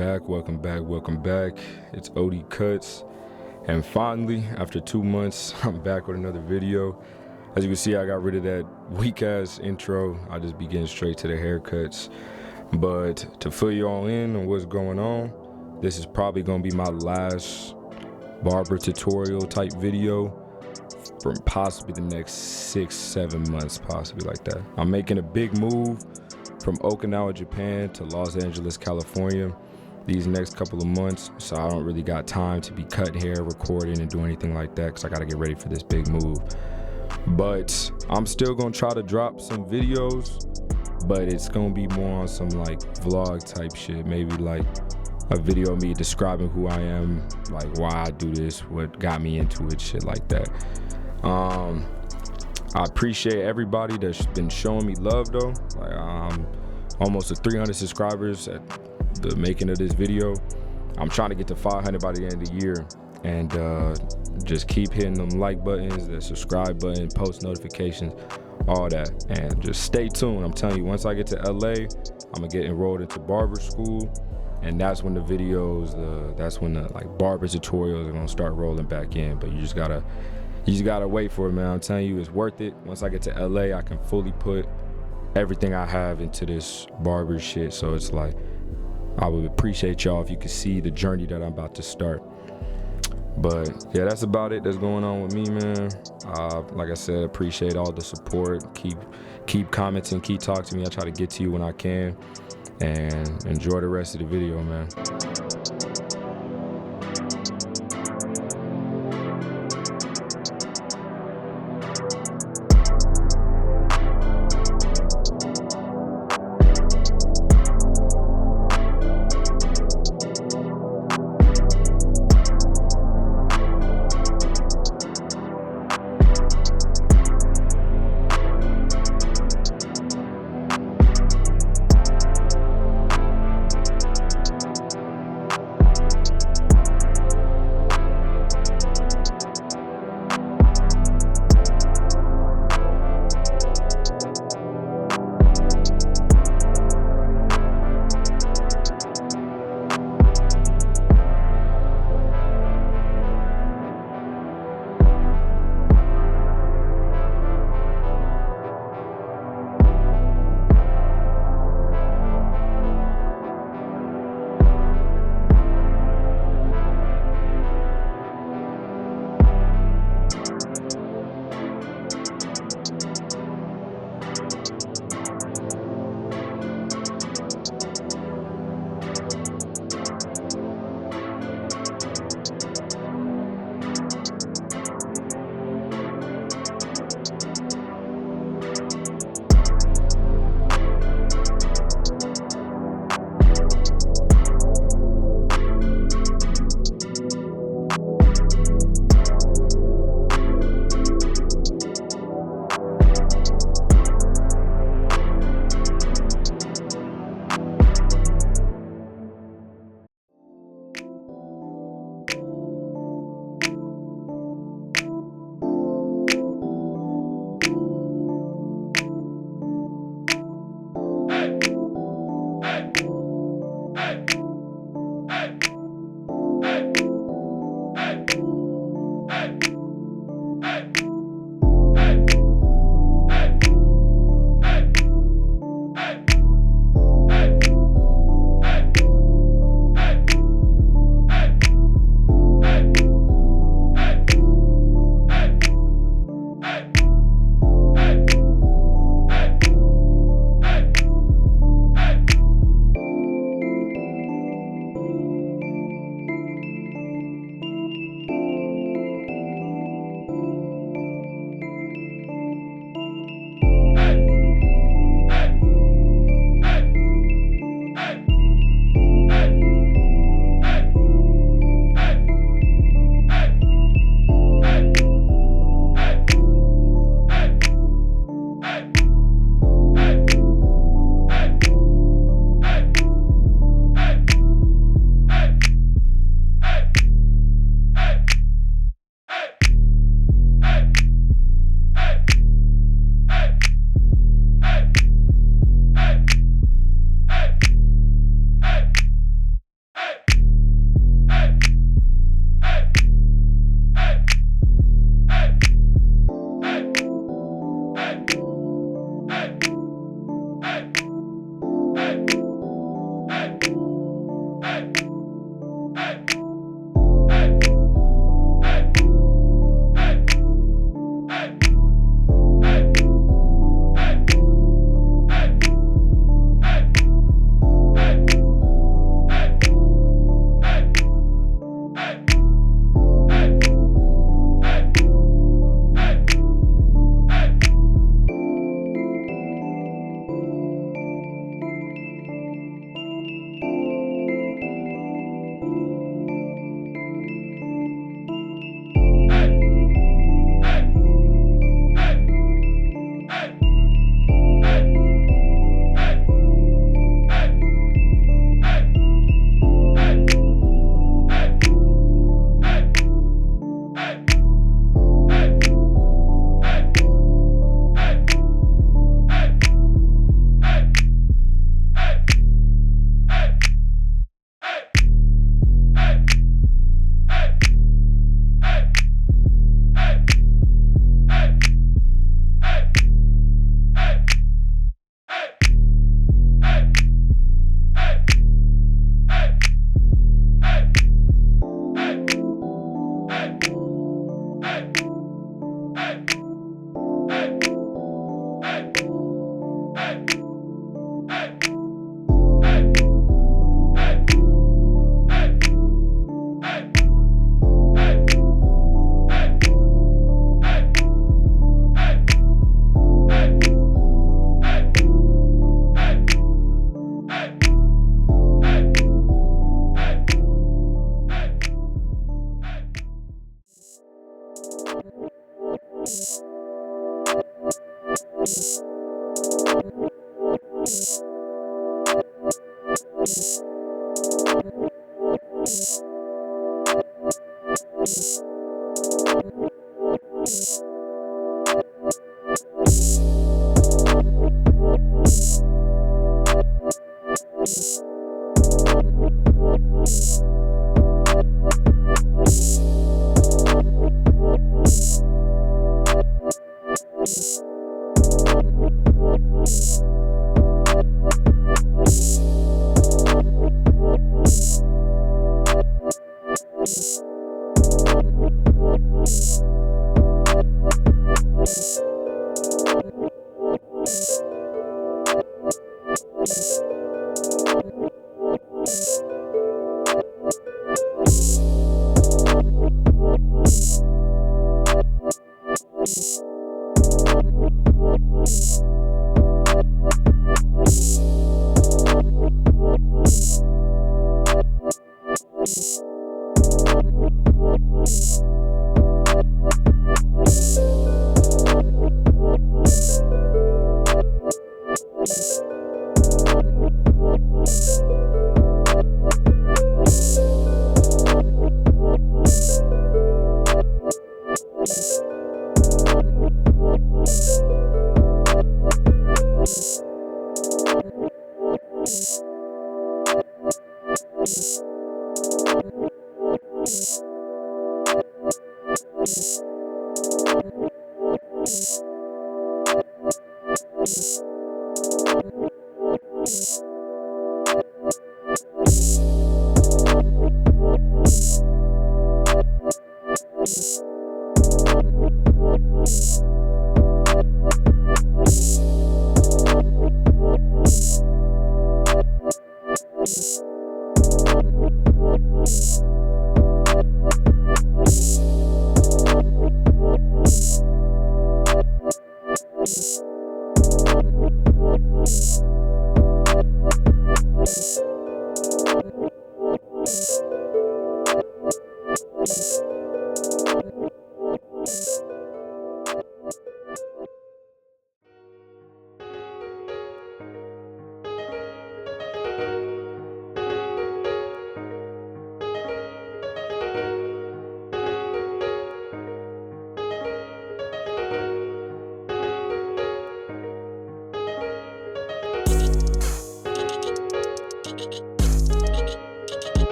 back. It's ODcutz, and finally, after 2 months, I'm back with another video. As you can see, I got rid of that weak-ass intro. I just be getting straight to the haircuts. But to fill you all in on what's going on, this is probably gonna be my last barber tutorial type video for possibly the next 6-7 months, possibly like that. I'm making a big move from Okinawa, Japan to Los Angeles, California these next couple of months, so I don't really got time to be cutting hair, recording, and doing anything like that because I gotta get ready for this big move. But I'm still gonna try to drop some videos, but it's gonna be more on some like vlog type shit, maybe like a video of me describing who I am, like why I do this, what got me into it, shit like that. I appreciate everybody that's been showing me love though. Like I'm almost at 300 subscribers at the making of this video. I'm trying to get to 500 by the end of the year, and just keep hitting them like buttons, the subscribe button, post notifications, all that, and just stay tuned. I'm telling you, once I get to LA, I'm gonna get enrolled into barber school, and that's when the videos, that's when the like barber tutorials are gonna start rolling back in. But you just gotta wait for it, man. I'm telling you, it's worth it. Once I get to LA, I can fully put everything I have into this barber shit. So it's like, I would appreciate y'all if you could see the journey that I'm about to start. But yeah, that's about it that's going on with me, man. Like I said, appreciate all the support. Keep commenting, keep talking to me. I try to get to you when I can. And enjoy the rest of the video, man.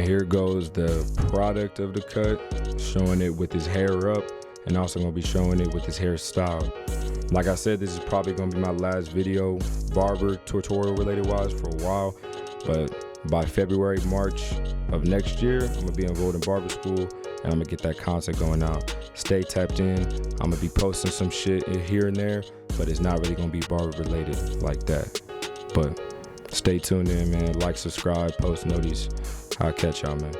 Here goes the product of the cut, showing it with his hair up, and also gonna be showing it with his hairstyle. Like I said, this is probably gonna be my last video, barber tutorial related wise, for a while, but by February, March of next year, I'm gonna be enrolled in barber school, and I'm gonna get that content going out. Stay tapped in. I'm gonna be posting some shit here and there, but it's not really gonna be barber related like that. But stay tuned in, man. Like, subscribe, post notice. I'll catch y'all, man.